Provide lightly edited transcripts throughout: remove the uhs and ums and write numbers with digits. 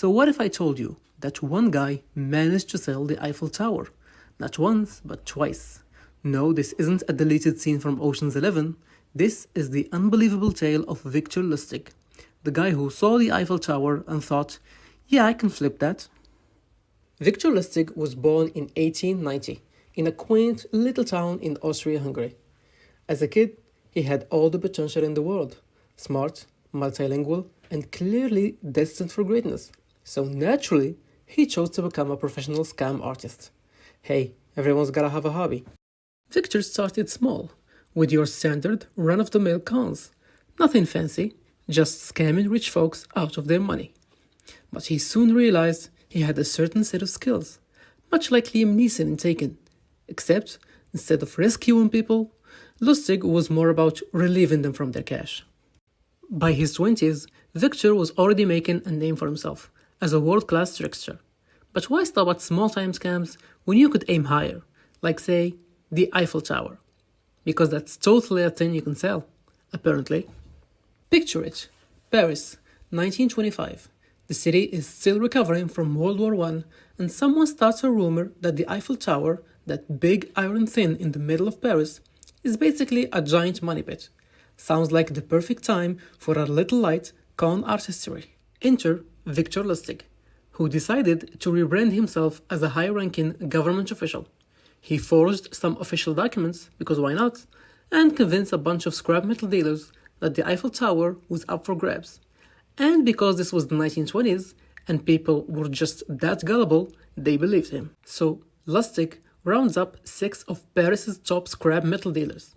So what if I told you that one guy managed to sell the Eiffel Tower? Not once, but twice. No, this isn't a deleted scene from Ocean's 11. This is the unbelievable tale of Victor Lustig, the guy who saw the Eiffel Tower and thought, yeah, I can flip that. Victor Lustig was born in 1890 in a quaint little town in Austria-Hungary. As a kid, he had all the potential in the world. Smart, multilingual, and clearly destined for greatness. So naturally, he chose to become a professional scam artist. Hey, everyone's gotta have a hobby. Victor started small, with your standard run-of-the-mill cons. Nothing fancy, just scamming rich folks out of their money. But he soon realized he had a certain set of skills, much like Liam Neeson in Taken. Except, instead of rescuing people, Lustig was more about relieving them from their cash. By his 20s, Victor was already making a name for himself as a world-class trickster. But why stop at small-time scams when you could aim higher, like say, the Eiffel Tower? Because that's totally a thing you can sell, apparently. Picture it, Paris, 1925. The city is still recovering from World War I, and someone starts a rumor that the Eiffel Tower, that big iron thing in the middle of Paris, is basically a giant money pit. Sounds like the perfect time for a little light con artistry. Enter Victor Lustig, who decided to rebrand himself as a high-ranking government official. He forged some official documents, because why not, and convinced a bunch of scrap metal dealers that the Eiffel Tower was up for grabs. And because this was the 1920s, and people were just that gullible, they believed him. So Lustig rounds up 6 of Paris's top scrap metal dealers,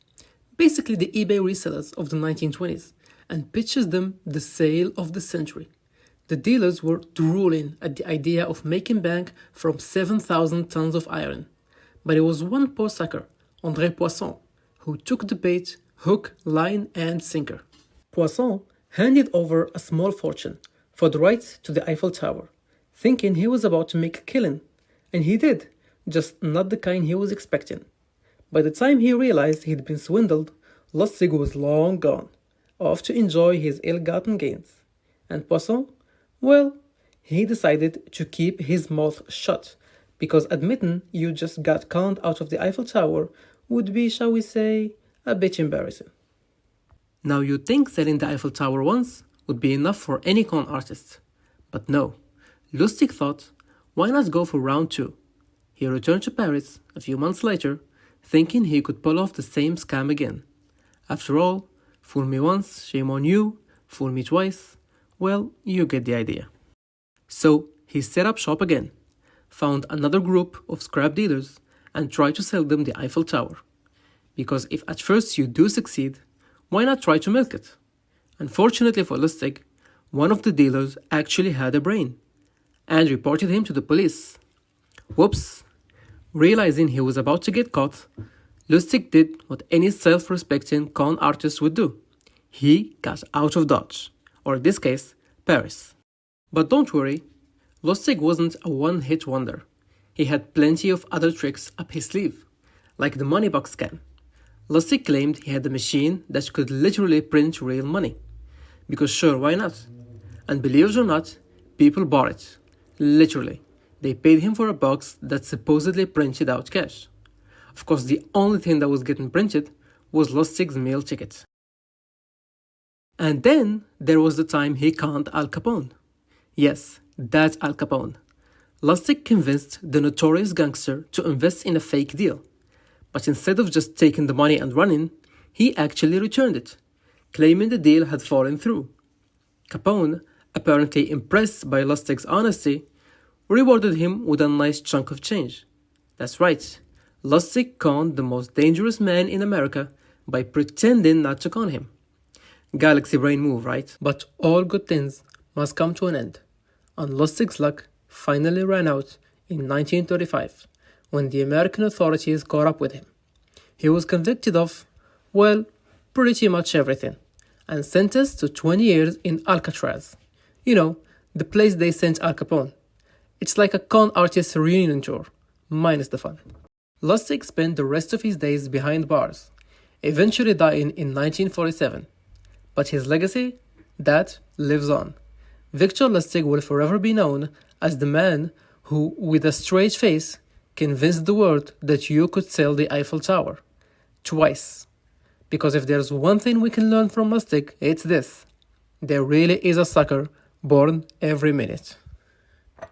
basically the eBay resellers of the 1920s, and pitches them the sale of the century. The dealers were drooling at the idea of making bank from 7,000 tons of iron. But it was one poor sucker, André Poisson, who took the bait, hook, line, and sinker. Poisson handed over a small fortune for the rights to the Eiffel Tower, thinking he was about to make a killing. And he did, just not the kind he was expecting. By the time he realized he'd been swindled, Lustig was long gone, off to enjoy his ill-gotten gains. And Poisson? Well, he decided to keep his mouth shut, because admitting you just got conned out of the Eiffel Tower would be, shall we say, a bit embarrassing. Now you'd think selling the Eiffel Tower once would be enough for any con artist. But no, Lustig thought, why not go for round 2? He returned to Paris a few months later, thinking he could pull off the same scam again. After all, fool me once, shame on you, fool me twice, well, you get the idea. So he set up shop again, found another group of scrap dealers, and tried to sell them the Eiffel Tower. Because if at first you do succeed, why not try to milk it? Unfortunately for Lustig, one of the dealers actually had a brain, and reported him to the police. Whoops! Realizing he was about to get caught, Lustig did what any self-respecting con artist would do. He got out of Dodge, or in this case, Paris. But don't worry, Lustig wasn't a one-hit wonder. He had plenty of other tricks up his sleeve, like the money box scam. Lustig claimed he had a machine that could literally print real money. Because sure, why not? And believe it or not, people bought it. Literally. They paid him for a box that supposedly printed out cash. Of course, the only thing that was getting printed was Lustig's meal ticket. And then there was the time he conned Al Capone. Yes, that's Al Capone. Lustig convinced the notorious gangster to invest in a fake deal. But instead of just taking the money and running, he actually returned it, claiming the deal had fallen through. Capone, apparently impressed by Lustig's honesty, rewarded him with a nice chunk of change. That's right, Lustig conned the most dangerous man in America by pretending not to con him. Galaxy brain move, right? But all good things must come to an end, and Lustig's luck finally ran out in 1935, when the American authorities caught up with him. He was convicted of, well, pretty much everything, and sentenced to 20 years in Alcatraz. You know, the place they sent Al Capone. It's like a con artist reunion tour, minus the fun. Lustig spent the rest of his days behind bars, eventually dying in 1947. But his legacy, that lives on. Victor Lustig will forever be known as the man who, with a straight face, convinced the world that you could sell the Eiffel Tower. Twice. Because if there's one thing we can learn from Lustig, it's this. There really is a sucker born every minute.